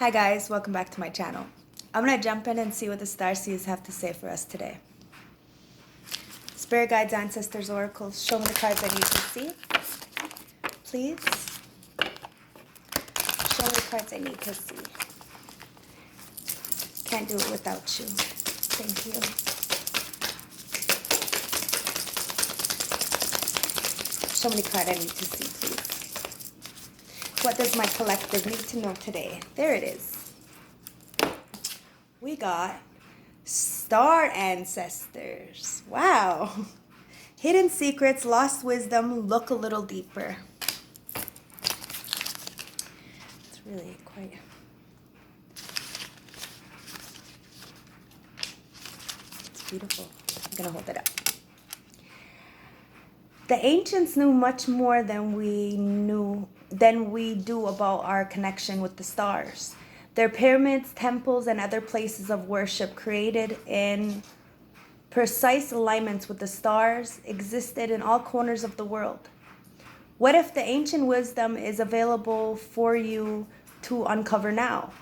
Hi guys, welcome back to my channel. I'm going to jump in and see what the star seeds have to say for us today. Spirit guides, ancestors, oracles, show me the cards I need to see. Please. Show me the cards I need to see. Can't do it without you. Thank you. Show me the card I need to see, please. What does my collective need to know today? There it is. We got star ancestors. Wow. Hidden secrets, lost wisdom, look a little deeper. It's really quite... It's beautiful. I'm going to hold it up. The ancients knew much more than we do about our connection with the stars. Their pyramids, temples, and other places of worship created in precise alignments with the stars existed in all corners of the world. What if the ancient wisdom is available for you to uncover now?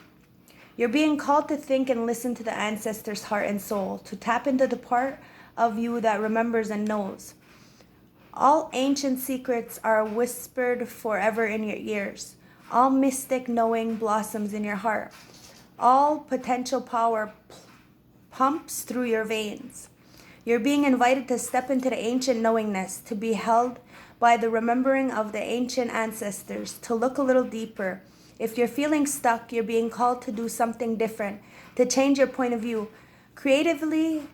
You're being called to think and listen to the ancestors' heart and soul, to tap into the part of you that remembers and knows. All ancient secrets are whispered forever in your ears. All mystic knowing blossoms in your heart. All potential power pumps through your veins. You're being invited to step into the ancient knowingness, to be held by the remembering of the ancient ancestors, to look a little deeper. If you're feeling stuck, you're being called to do something different, to change your point of view. Creativity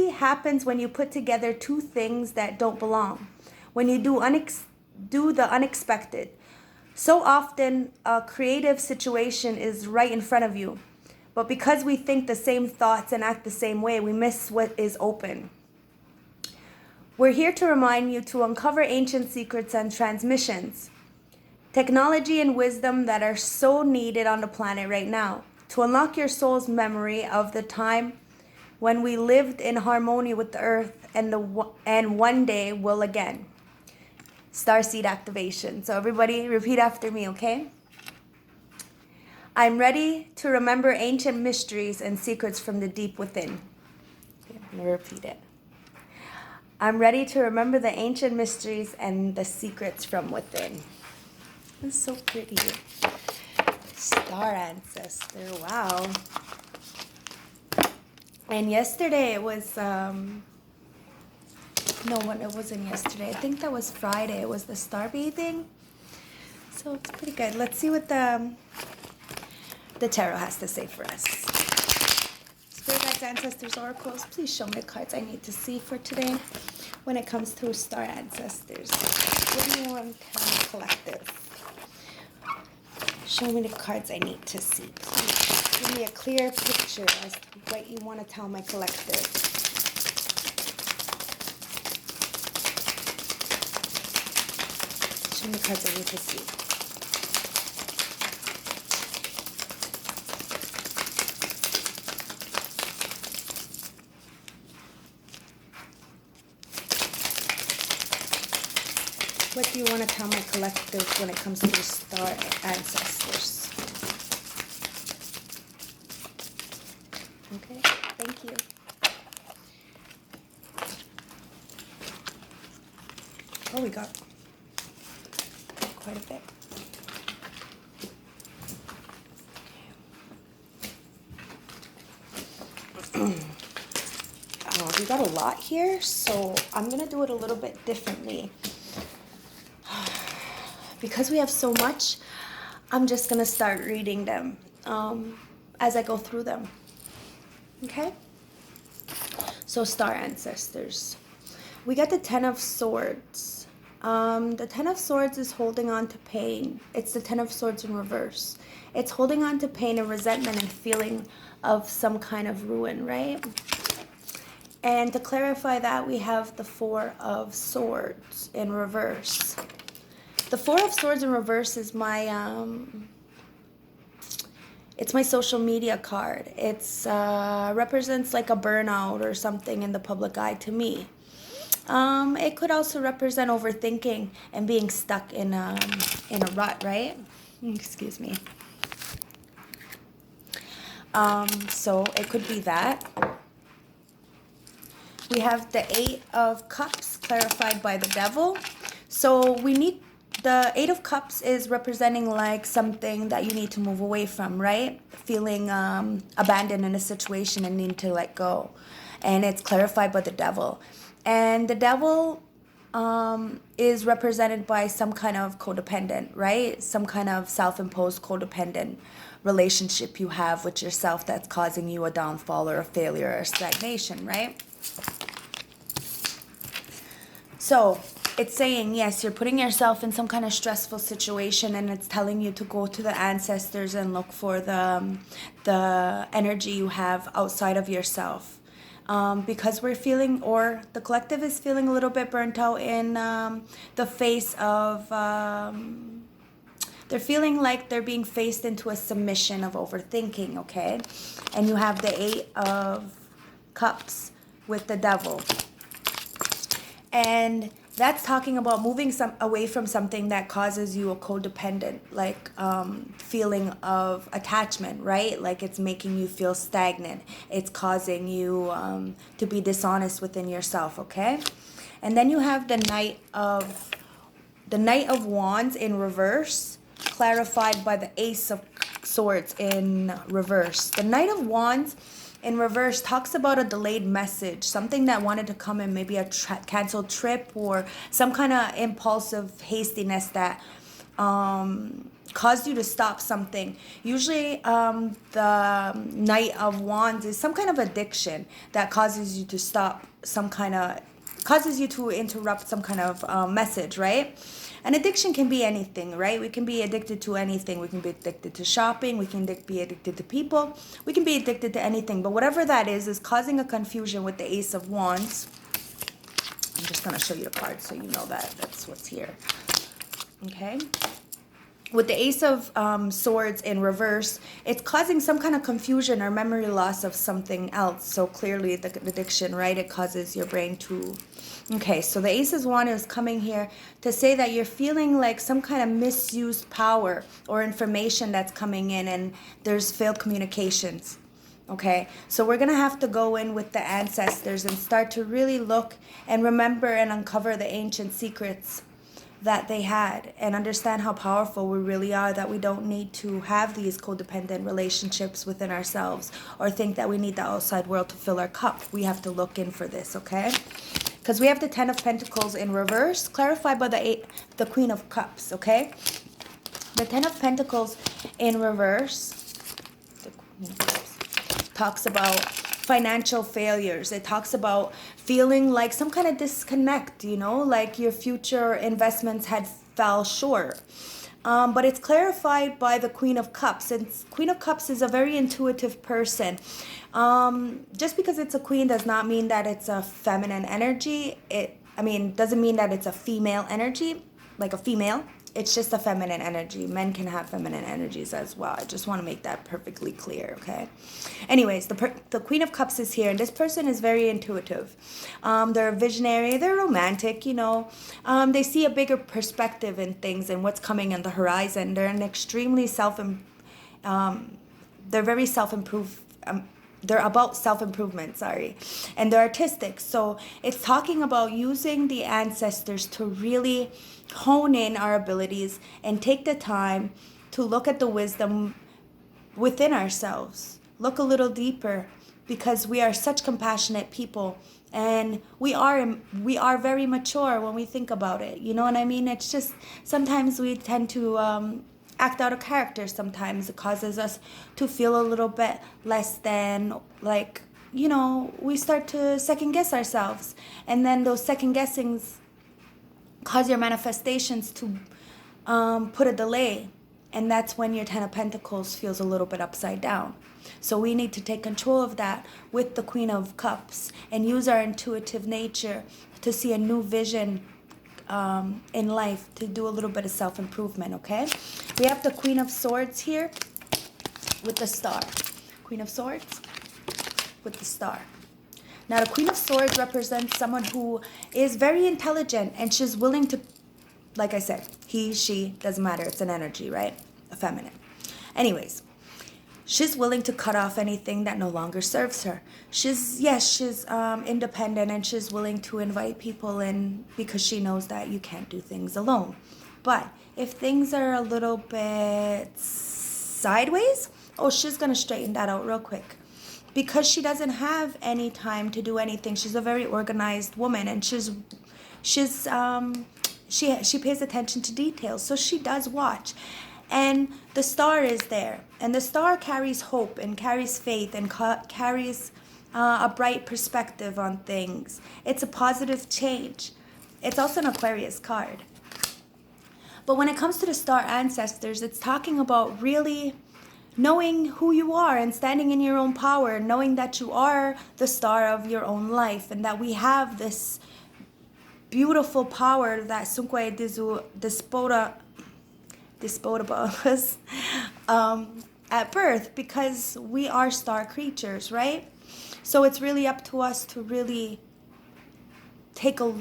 happens when you put together two things that don't belong. When you do the unexpected. So often, a creative situation is right in front of you. But because we think the same thoughts and act the same way, we miss what is open. We're here to remind you to uncover ancient secrets and transmissions. Technology and wisdom that are so needed on the planet right now. To unlock your soul's memory of the time when we lived in harmony with the earth and one day will again. Starseed activation. So everybody repeat after me, okay? I'm ready to remember ancient mysteries and secrets from the deep within. Okay, I'm going to repeat it. I'm ready to remember the ancient mysteries and the secrets from within. It's so pretty. Star ancestor. Wow. And yesterday it was, no, it wasn't yesterday. I think that was Friday. It was the star bathing. So it's pretty good. Let's see what the tarot has to say for us. Spirit guides, ancestors, oracles, please show me the cards I need to see for today when it comes to star ancestors. What do you want to tell me, collective? Show me the cards I need to see, please. Give me a clear picture as to what you want to tell my collective. Show me the cards I need to see. What do you want to tell my collective when it comes to the star ancestors? Okay, thank you. Oh, we got quite a bit. We got a lot here, so I'm going to do it a little bit differently. Because we have so much, I'm just going to start reading them as I go through them. Okay? So, star ancestors. We got the Ten of Swords. The Ten of Swords is holding on to pain. It's the Ten of Swords in reverse. It's holding on to pain and resentment and feeling of some kind of ruin, right? And to clarify that, we have the Four of Swords in reverse. The Four of Swords in reverse is my it's my social media card. It's represents like a burnout or something in the public eye to me. It could also represent overthinking and being stuck in a rut, right? Excuse me. So it could be that. We have the Eight of Cups clarified by the Devil. So we need, the Eight of Cups is representing like something that you need to move away from, right? Feeling abandoned in a situation and need to let go. And it's clarified by the Devil. And the Devil is represented by some kind of codependent, right? Some kind of self-imposed codependent relationship you have with yourself that's causing you a downfall or a failure or stagnation, right? So it's saying, yes, you're putting yourself in some kind of stressful situation, and it's telling you to go to the ancestors and look for the energy you have outside of yourself. Because we're feeling, or the collective is feeling a little bit burnt out in the face of, they're feeling like they're being faced into a submission of overthinking, okay? And you have the Eight of Cups with the Devil. And that's talking about moving away from something that causes you a codependent, like feeling of attachment, right? Like it's making you feel stagnant. It's causing you to be dishonest within yourself, okay? And then you have the Knight of Wands in reverse, clarified by the Ace of Swords in reverse. The Knight of Wands in reverse talks about a delayed message, something that wanted to come in, maybe a canceled trip or some kind of impulsive hastiness that caused you to stop something. Usually the Knight of Wands is some kind of addiction that causes you to stop causes you to interrupt some kind of message, right? An addiction can be anything, right? We can be addicted to anything. We can be addicted to shopping. We can be addicted to people. We can be addicted to anything. But whatever that is causing a confusion with the Ace of Wands. I'm just going to show you the card so you know that that's what's here. Okay? With the Ace of Swords in reverse, it's causing some kind of confusion or memory loss of something else. So clearly the addiction, right? It causes your brain to... Okay, so the Aces Wand is coming here to say that you're feeling like some kind of misused power or information that's coming in, and there's failed communications. Okay, so we're going to have to go in with the ancestors and start to really look and remember and uncover the ancient secrets that they had, and understand how powerful we really are, that we don't need to have these codependent relationships within ourselves or think that we need the outside world to fill our cup. We have to look in for this, okay? Because we have the Ten of Pentacles in reverse, clarified by the Queen of Cups, okay? The Ten of Pentacles in reverse, the Queen of Cups, talks about financial failures. It talks about feeling like some kind of disconnect, you know, like your future investments had fell short. But it's clarified by the Queen of Cups. And Queen of Cups is a very intuitive person. Just because it's a queen does not mean that it's a feminine energy. Doesn't mean that it's a female energy, like a female. It's just a feminine energy. Men can have feminine energies as well. I just want to make that perfectly clear, okay? Anyways, the Queen of Cups is here, and this person is very intuitive. They're a visionary. They're romantic, you know. They see a bigger perspective in things and what's coming on the horizon. They're an extremely they're very self-improved. They're about self-improvement, sorry. And they're artistic. So it's talking about using the ancestors to really hone in our abilities and take the time to look at the wisdom within ourselves. Look a little deeper, because we are such compassionate people, and we are very mature when we think about it. You know what I mean? It's just sometimes we tend to act out of character. Sometimes it causes us to feel a little bit less than, like, you know, we start to second guess ourselves, and then those second guessings cause your manifestations to put a delay, and that's when your Ten of Pentacles feels a little bit upside down. So we need to take control of that with the Queen of Cups and use our intuitive nature to see a new vision in life, to do a little bit of self-improvement, okay? We have the Queen of Swords here with the Star. Queen of Swords with the Star. Now, the Queen of Swords represents someone who is very intelligent, and she's willing to, like I said, he, she, doesn't matter. It's an energy, right? A feminine. Anyways, she's willing to cut off anything that no longer serves her. She's independent, and she's willing to invite people in because she knows that you can't do things alone. But if things are a little bit sideways, she's gonna straighten that out real quick, because she doesn't have any time to do anything. She's a very organized woman, and she pays attention to details, so she does watch. And the star is there, and the star carries hope and carries faith and carries a bright perspective on things. It's a positive change. It's also an Aquarius card. But when it comes to the star ancestors, it's talking about really knowing who you are and standing in your own power, knowing that you are the star of your own life, and that we have this beautiful power that Sunquay Dispotable at birth, because we are star creatures, right? So it's really up to us to really take a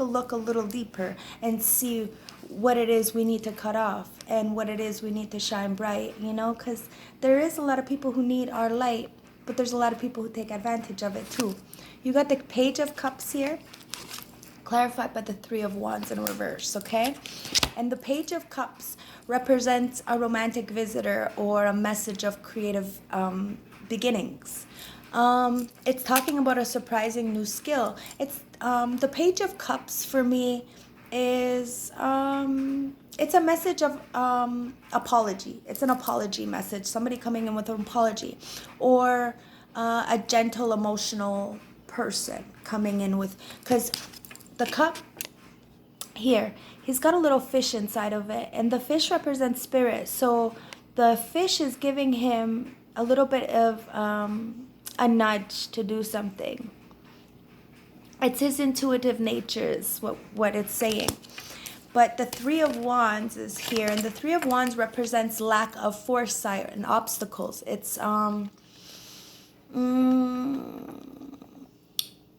look a little deeper and see what it is we need to cut off and what it is we need to shine bright, because there is a lot of people who need our light, but there's a lot of people who take advantage of it too. You got the Page of Cups here, clarified by the Three of Wands in reverse, okay? And the Page of Cups represents a romantic visitor or a message of creative beginnings. It's talking about a surprising new skill. It's the Page of Cups for me is it's a message of apology. It's an apology message. Somebody coming in with an apology, or a gentle, emotional person coming in with, because the cup here, he's got a little fish inside of it, and the fish represents spirit. So the fish is giving him a little bit of a nudge to do something. It's his intuitive nature is what it's saying. But the Three of Wands is here, and the Three of Wands represents lack of foresight and obstacles.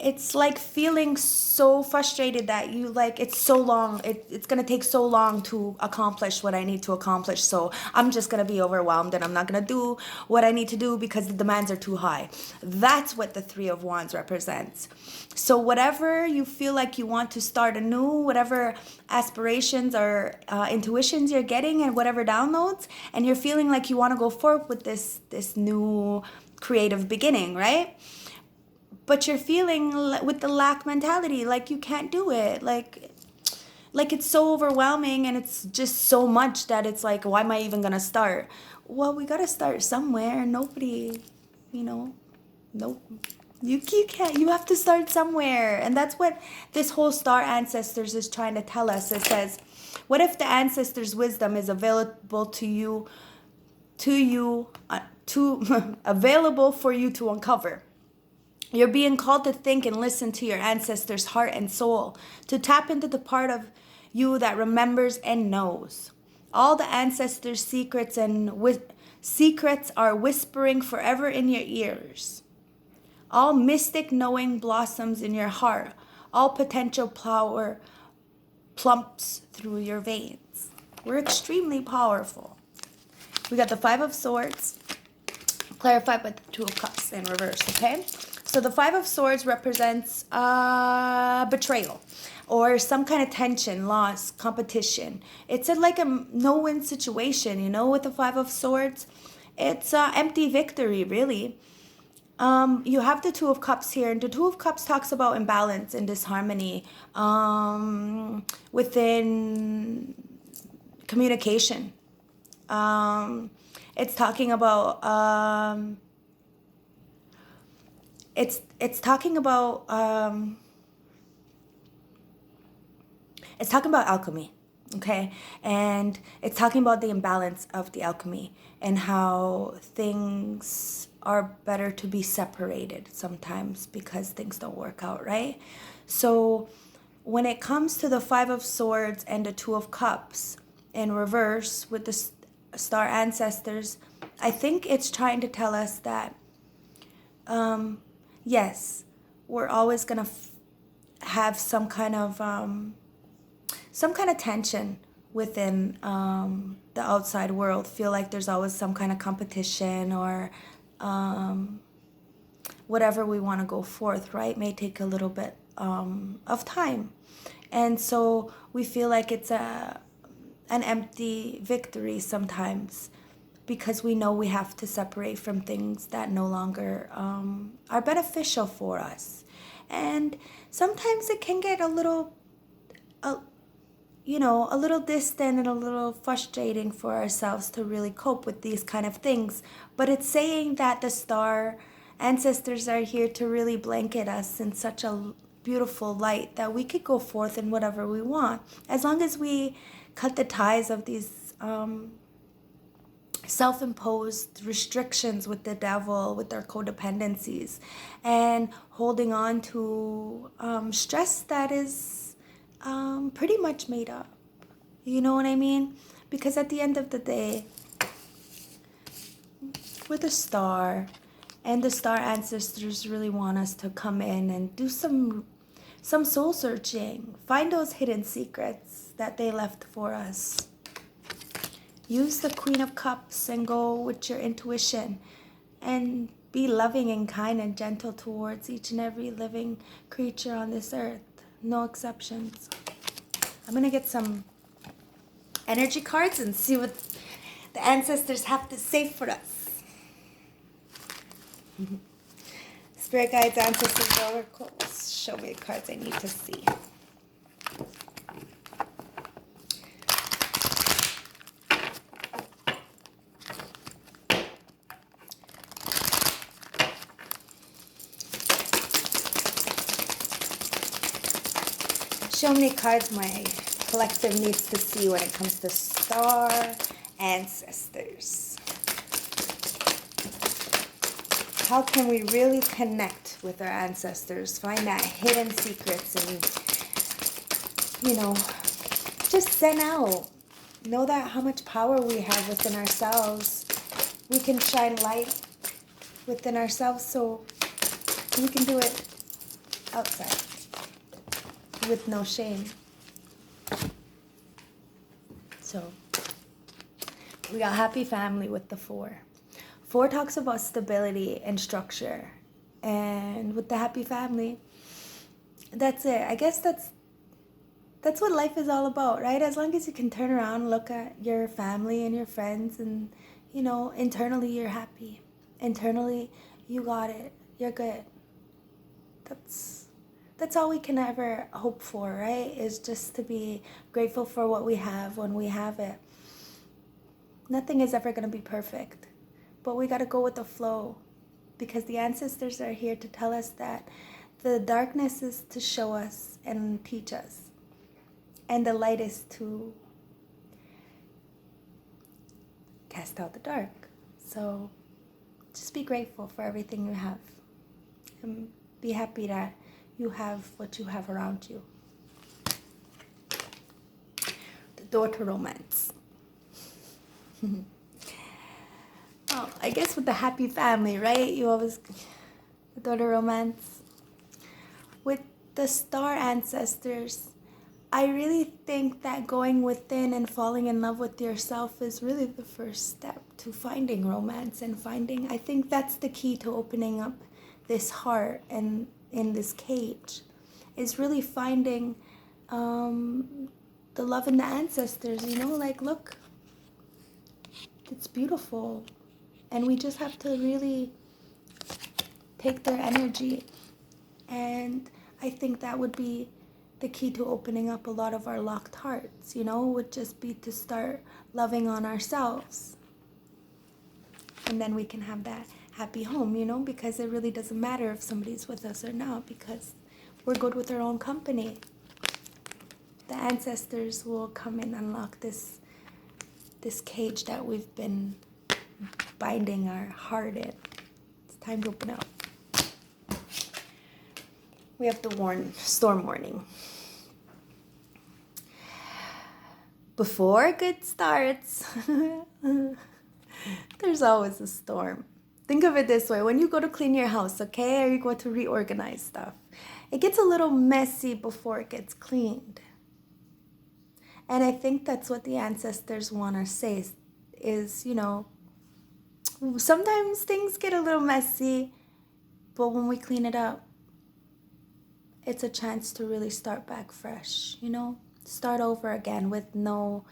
It's like feeling so frustrated that it's so long. It's going to take so long to accomplish what I need to accomplish. So I'm just going to be overwhelmed, and I'm not going to do what I need to do because the demands are too high. That's what the Three of Wands represents. So whatever you feel like you want to start anew, whatever aspirations or intuitions you're getting, and whatever downloads, and you're feeling like you want to go forward with this new creative beginning, right? But you're feeling with the lack mentality, like you can't do it, like it's so overwhelming, and it's just so much that it's like, why am I even gonna start? Well, we gotta start somewhere. Nobody, nope. You can't. You have to start somewhere, and that's what this whole star ancestors is trying to tell us. It says, what if the ancestors' wisdom is available available for you to uncover? You're being called to think and listen to your ancestors' heart and soul, to tap into the part of you that remembers and knows. All the ancestors' secrets are whispering forever in your ears. All mystic knowing blossoms in your heart. All potential power plumps through your veins. We're extremely powerful. We got the Five of Swords, clarified by the Two of Cups in reverse, okay? So the Five of Swords represents betrayal or some kind of tension, loss, competition. It's like a no-win situation, with the Five of Swords. It's empty victory, really. You have the Two of Cups here, and the Two of Cups talks about imbalance and disharmony within communication. It's talking about it's talking about alchemy, okay? And it's talking about the imbalance of the alchemy and how things are better to be separated sometimes because things don't work out, right? So when it comes to the Five of Swords and the Two of Cups in reverse with the star ancestors, I think it's trying to tell us that yes, we're always gonna have some kind of tension within the outside world, feel like there's always some kind of competition or whatever we want to go forth, right, may take a little bit of time. And so we feel like it's an empty victory sometimes because we know we have to separate from things that no longer are beneficial for us. And sometimes it can get a little, a little distant and a little frustrating for ourselves to really cope with these kind of things. But it's saying that the star ancestors are here to really blanket us in such a beautiful light that we could go forth in whatever we want, as long as we cut the ties of these self-imposed restrictions with the devil, with their codependencies, and holding on to stress that is pretty much made up. You know what I mean? Because at the end of the day, we're the star, and the star ancestors really want us to come in and do some soul searching, find those hidden secrets that they left for us. Use the Queen of Cups and go with your intuition and be loving and kind and gentle towards each and every living creature on this earth. No exceptions. I'm going to get some energy cards and see what the ancestors have to say for us. Spirit guides, ancestors, oracles, show me the cards I need to see. Show me cards my collective needs to see when it comes to star ancestors. How can we really connect with our ancestors? Find that hidden secrets and, just zen out. Know that how much power we have within ourselves. We can shine light within ourselves so we can do it outside with no shame. So we got happy family with the 4. 4 talks about stability and structure. And with the happy family, that's it. I guess that's what life is all about, right? As long as you can turn around, look at your family and your friends, and, internally you're happy. Internally, you got it. You're good. That's all we can ever hope for, right? Is just to be grateful for what we have when we have it. Nothing is ever going to be perfect, but we got to go with the flow, because the ancestors are here to tell us that the darkness is to show us and teach us, and the light is to cast out the dark. So just be grateful for everything you have, and be happy that you have what you have around you. The door to romance. Oh, I guess with the happy family, right? You always, the door to romance. With the star ancestors, I really think that going within and falling in love with yourself is really the first step to finding romance and I think that's the key to opening up this heart and in this cage, is really finding the love in the ancestors, look, it's beautiful. And we just have to really take their energy. And I think that would be the key to opening up a lot of our locked hearts, would just be to start loving on ourselves. And then we can have that happy home, because it really doesn't matter if somebody's with us or not, because we're good with our own company. The ancestors will come and unlock this cage that we've been binding our heart in. It's time to open up. We have the storm warning. Before a good starts, there's always a storm. Think of it this way. When you go to clean your house, okay, or you go to reorganize stuff, it gets a little messy before it gets cleaned. And I think that's what the ancestors want to say is, sometimes things get a little messy, but when we clean it up, it's a chance to really start back fresh, start over again with no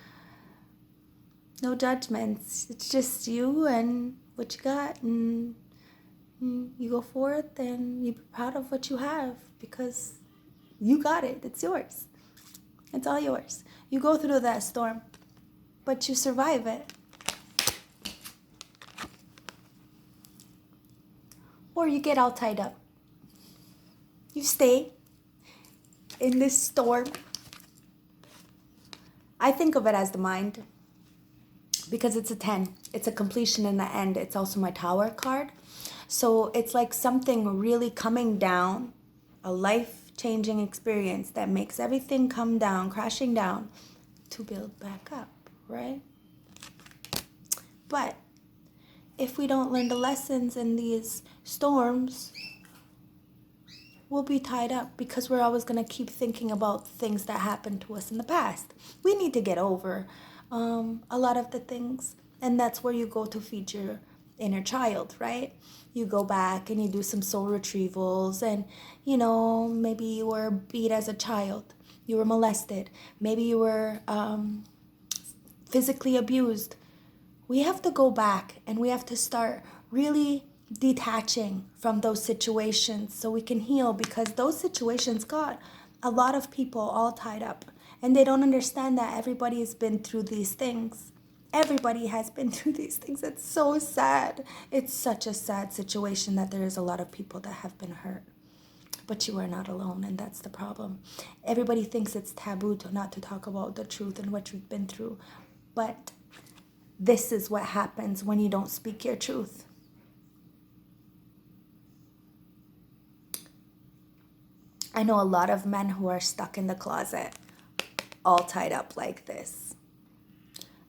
judgments. It's just you and what you got, and you go forth and you be proud of what you have because you got it. It's yours. It's all yours. You go through that storm, but you survive it. Or you get all tied up. You stay in this storm. I think of it as the mind because it's a 10. It's a completion in the end. It's also my Tower card. So it's like something really coming down, a life-changing experience that makes everything come down, crashing down to build back up, right? But if we don't learn the lessons in these storms, we'll be tied up because we're always going to keep thinking about things that happened to us in the past. We need to get over a lot of the things, and that's where you go to feed your inner child, right? You go back and you do some soul retrievals, and maybe you were beat as a child, you were molested, maybe you were physically abused. We have to go back and we have to start really detaching from those situations so we can heal, because those situations got a lot of people all tied up, and they don't understand that everybody has been through these things. Everybody has been through these things. It's so sad. It's such a sad situation that there is a lot of people that have been hurt. But you are not alone, and that's the problem. Everybody thinks it's taboo not to talk about the truth and what you've been through. But this is what happens when you don't speak your truth. I know a lot of men who are stuck in the closet, all tied up like this.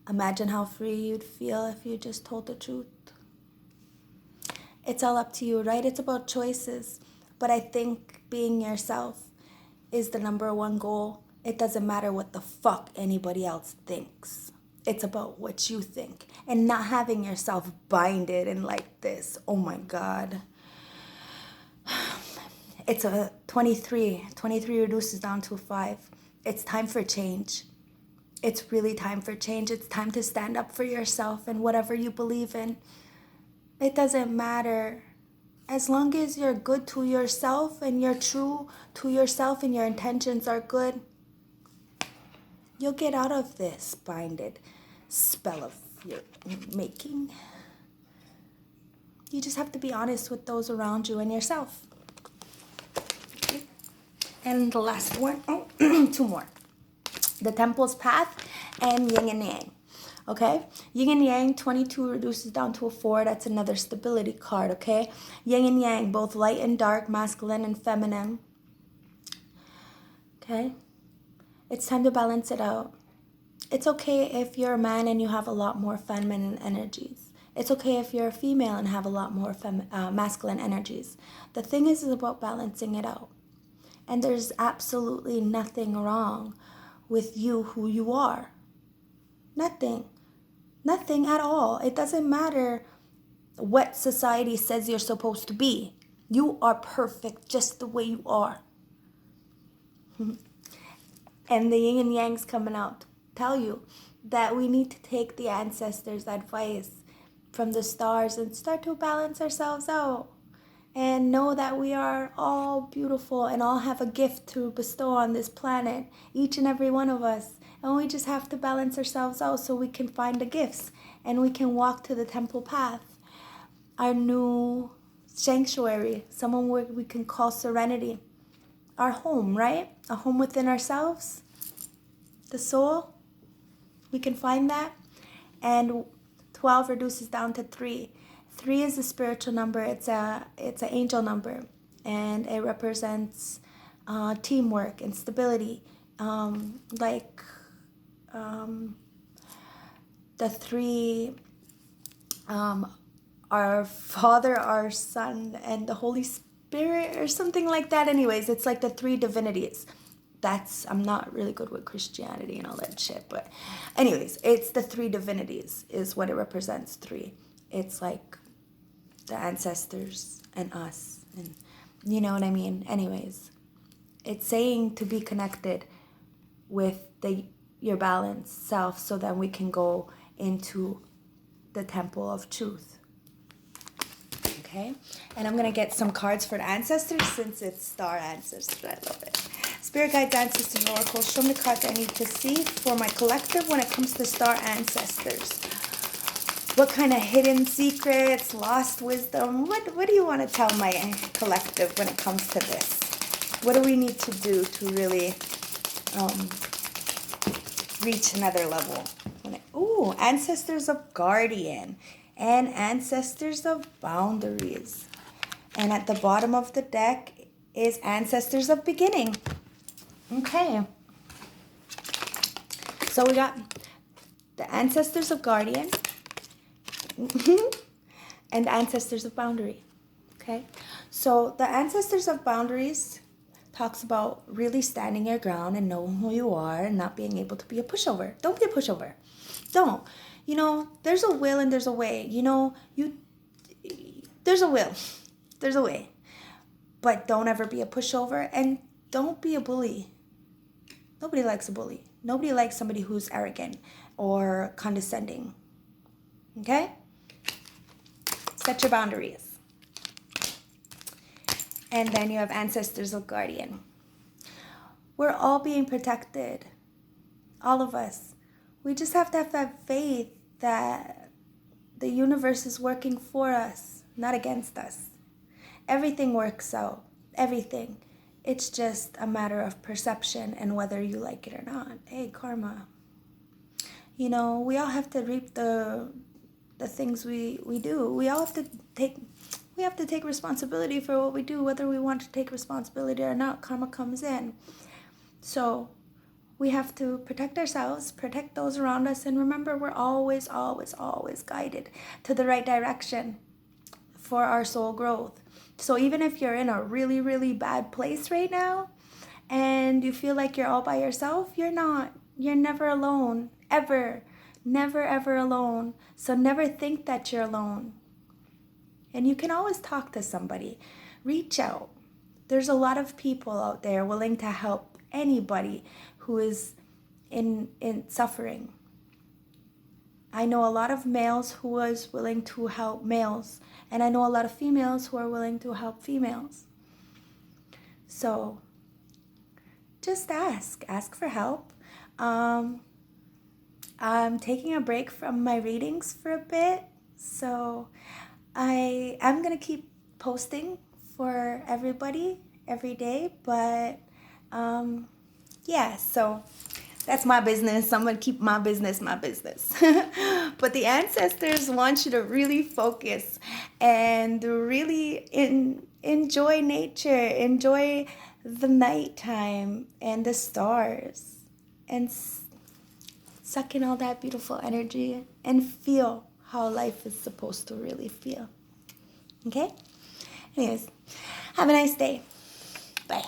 Imagine how free you'd feel if you just told the truth. It's all up to you, right? It's about choices. But I think being yourself is the number one goal. It doesn't matter what the fuck anybody else thinks. It's about what you think. And not having yourself binded and like this. Oh my God. It's a 23. 23 reduces down to a 5. It's time for change. It's really time for change. It's time to stand up for yourself and whatever you believe in. It doesn't matter. As long as you're good to yourself and you're true to yourself and your intentions are good, you'll get out of this binded spell of your making. You just have to be honest with those around you and yourself. Okay. And the last one, two more. The Temple's Path and Yin and Yang. Okay? Yin and Yang, 22 reduces down to a 4. That's another stability card, okay? Yin and Yang, both light and dark, masculine and feminine. Okay? It's time to balance it out. It's okay if you're a man and you have a lot more feminine energies. It's okay if you're a female and have a lot more masculine energies. The thing is about balancing it out. And there's absolutely nothing wrong with you who you are. Nothing. Nothing at all. It doesn't matter what society says you're supposed to be. You are perfect just the way you are. And the yin and yang's coming out to tell you that we need to take the ancestors' advice from the stars and start to balance ourselves out. And know that we are all beautiful and all have a gift to bestow on this planet, each and every one of us. And we just have to balance ourselves out so we can find the gifts and we can walk to the temple path, our new sanctuary, someone we can call serenity, our home, right? A home within ourselves, the soul. We can find that. And 12 reduces down to 3. 3 is a spiritual number. It's an angel number, and it represents teamwork and stability. The 3, our Father, our Son, and the Holy Spirit, or something like that. Anyways, it's like the 3 divinities. I'm not really good with Christianity and all that shit. But anyways, it's the three divinities is what it represents. Three. It's like the ancestors and us. And you know what I mean? Anyways, it's saying to be connected with your balanced self so that we can go into the temple of truth. Okay? And I'm going to get some cards for the ancestors since it's star ancestors. I love it. Spirit guides, ancestors, and oracles, show me the cards I need to see for my collective when it comes to star ancestors. What kind of hidden secrets, lost wisdom, what do you want to tell my collective when it comes to this? What do we need to do to really reach another level? Ooh, ancestors of guardian and ancestors of boundaries. And at the bottom of the deck is ancestors of beginning. Okay. So we got the ancestors of guardian and the ancestors of boundary. Okay. So the ancestors of boundaries talks about really standing your ground and knowing who you are and not being able to be a pushover. Don't be a pushover. Don't. You know, there's a will and there's a way. You know, there's a will. There's a way. But don't ever be a pushover and don't be a bully. Nobody likes a bully. Nobody likes somebody who's arrogant or condescending. Okay? Set your boundaries. And then you have ancestors of guardian. We're all being protected. All of us. We just have to have that faith that the universe is working for us, not against us. Everything works out. Everything. It's just a matter of perception and whether you like it or not. Hey, karma. You know, we all have to reap the things we do. We all have to take responsibility for what we do, whether we want to take responsibility or not. Karma comes in. So we have to protect ourselves, protect those around us, and remember we're always, always, always guided to the right direction for our soul growth. So even if you're in a really, really bad place right now and you feel like you're all by yourself, you're not. You're never alone, ever. Never, ever alone. So never think that you're alone. And you can always talk to somebody. Reach out. There's a lot of people out there willing to help anybody who is in suffering. I know a lot of males who is willing to help males. And I know a lot of females who are willing to help females. So just ask. Ask for help. I'm taking a break from my readings for a bit. So I'm going to keep posting for everybody every day. But yeah, so that's my business. I'm going to keep my business. But the ancestors want you to really focus and really enjoy nature, enjoy the nighttime and the stars, and suck in all that beautiful energy and feel how life is supposed to really feel. Okay? Anyways, have a nice day. Bye.